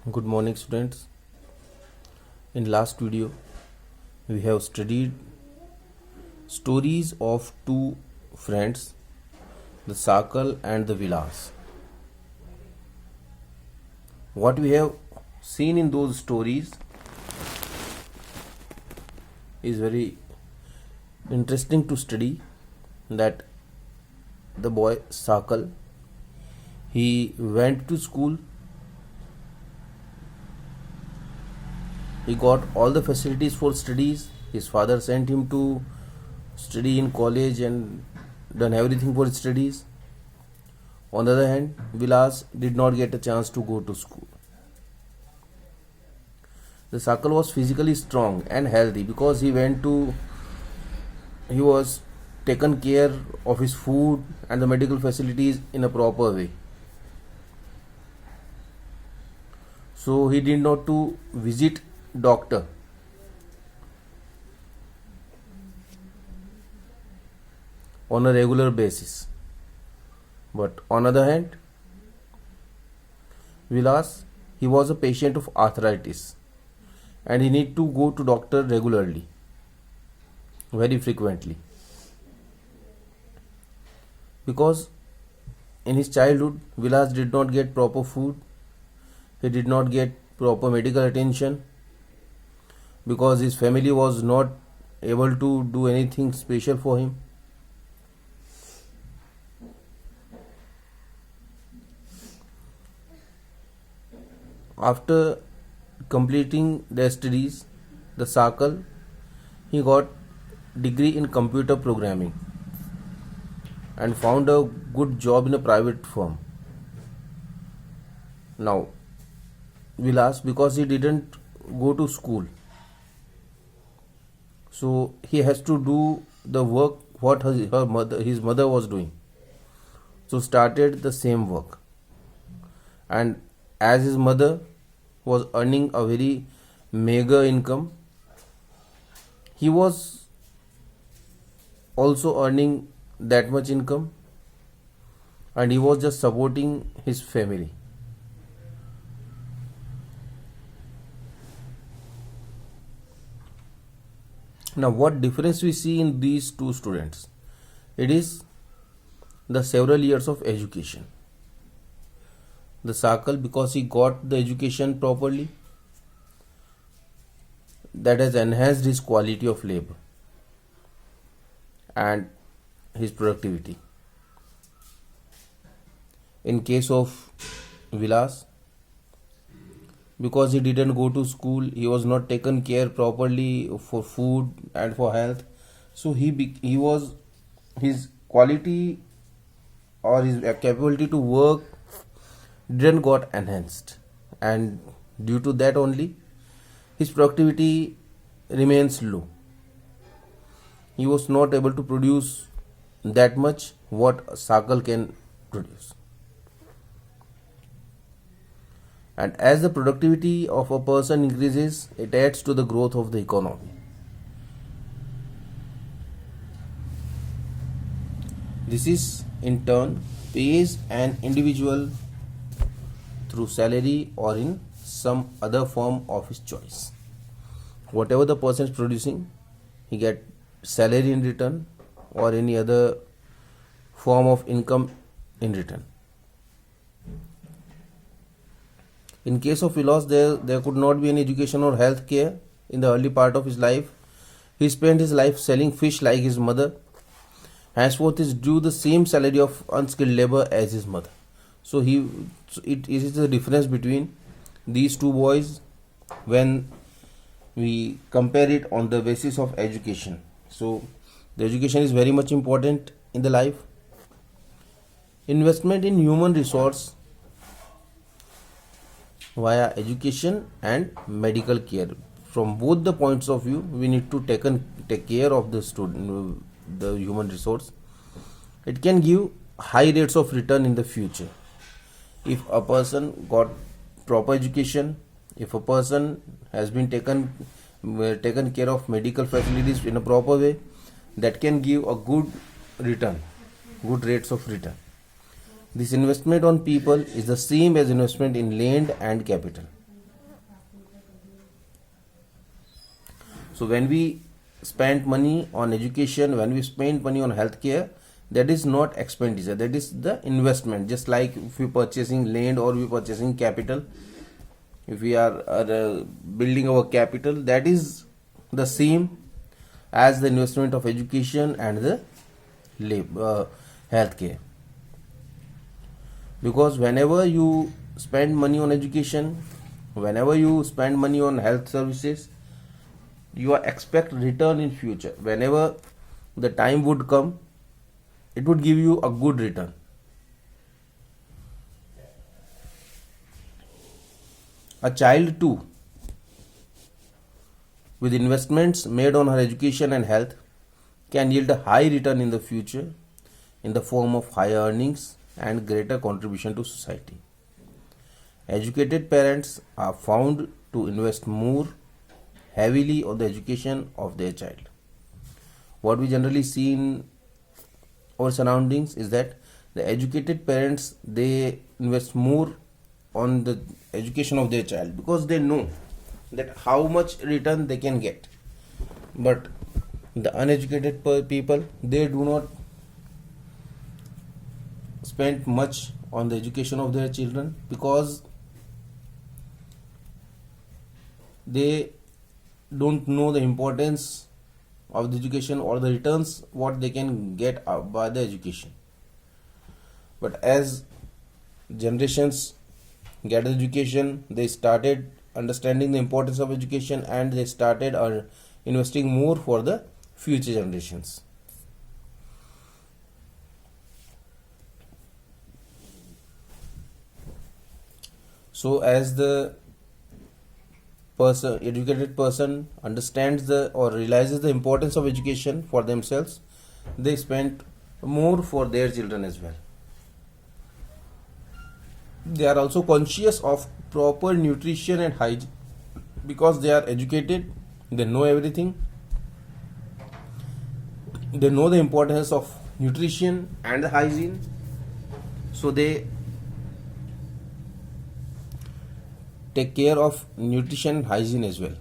Good morning, students. In last video, we have studied stories of two friends, the Sakal and the Vilas. What we have seen in those stories is very interesting to study. That the boy Sakal, he went to school. He got all the facilities for studies. His father sent him to study in college and done everything for studies. On the other hand, Vilas did not get a chance to go to school. The Sakal was physically strong and healthy because he was taken care of his food and the medical facilities in a proper way. So he did not to visit doctor. On a regular basis. But on other hand, Vilas, he was a patient of arthritis and he need to go to doctor regularly, very frequently. Because in his childhood, Vilas did not get proper food, he did not get proper medical attention, because his family was not able to do anything special for him. After completing their studies, the Sakal, he got degree in computer programming and found a good job in a private firm. Now, Vilas, because he didn't go to school, so he has to do the work what his mother was doing. So started the same work, and as his mother was earning a very meager income, he was also earning that much income, and he was just supporting his family. Now, what difference we see in these two students? It is the several years of education. The Sakal, because he got the education properly, that has enhanced his quality of labor and his productivity. In case of Vilas, because he didn't go to school, he was not taken care properly for food and for health, so his quality or his capability to work didn't got enhanced, and due to that only his productivity remains low. He was not able to produce that much what Sakal can produce. And as the productivity of a person increases, it adds to the growth of the economy. This is in turn pays an individual through salary or in some other form of his choice. Whatever the person is producing, he get salary in return or any other form of income in return. In case of Vilas, there could not be any education or health care in the early part of his life. He spent his life selling fish like his mother. Henceforth is due the same salary of unskilled labor as his mother. So it is the difference between these two boys when we compare it on the basis of education. So the education is very much important in the life. Investment in human resource via education and medical care. From both the points of view, we need to take care of the student, the human resource. It can give high rates of return in the future. If a person got proper education, if a person has been taken care of medical facilities in a proper way, that can give a good return, good rates of return. This investment on people is the same as investment in land and capital. So when we spend money on education, when we spend money on healthcare, that is not expenditure, that is the investment. Just like if we purchasing land or we purchasing capital, if we are building our capital, that is the same as the investment of education and the healthcare. Because whenever you spend money on education, whenever you spend money on health services, you are expect return in future. Whenever the time would come, it would give you a good return. A child too, with investments made on her education and health, can yield a high return in the future in the form of higher earnings and greater contribution to society. Educated parents are found to invest more heavily on the education of their child. What we generally see in our surroundings is that the educated parents, they invest more on the education of their child because they know that how much return they can get. But the uneducated people, they do not spend much on the education of their children because they don't know the importance of the education or the returns what they can get by the education. But as generations get education, they started understanding the importance of education and they started investing more for the future generations. So as the educated person understands or realizes the importance of education for themselves, they spend more for their children as well. They are also conscious of proper nutrition and hygiene because they are educated, they know everything, they know the importance of nutrition and the hygiene, so they take care of nutrition and hygiene as well.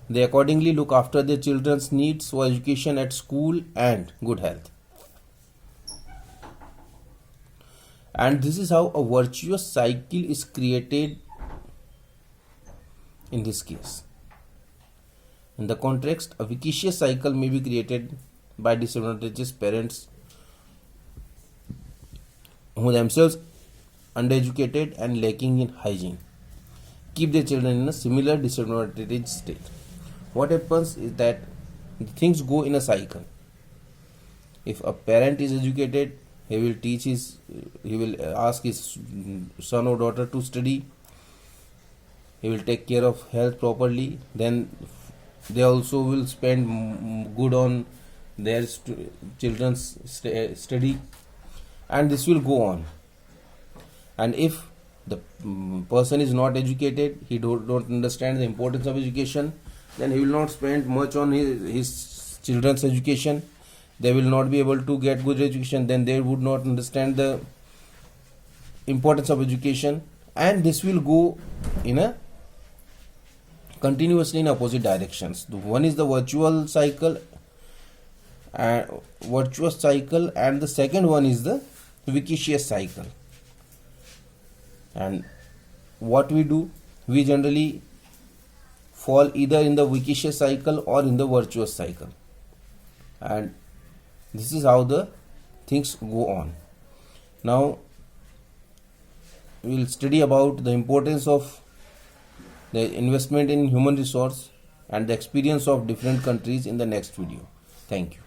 They accordingly look after their children's needs for education at school and good health. And this is how a virtuous cycle is created in this case. In the context, a vicious cycle may be created by disadvantaged parents who themselves undereducated and lacking in hygiene keep their children in a similar disadvantaged state. What happens is that things go in a cycle. If a parent is educated, he will ask his son or daughter to study, he will take care of health properly, then they also will spend good on their children's study, and this will go on. And if the person is not educated, he don't understand the importance of education, then he will not spend much on his children's education. They will not be able to get good education, then they would not understand the importance of education, and this will go in a continuously in opposite directions. One is the virtuous cycle, and the second one is the vicious cycle. And what we do, we generally fall either in the vicious cycle or in the virtuous cycle, and this is how the things go on. Now we will study about the importance of the investment in human resource and the experience of different countries in the next video. Thank you.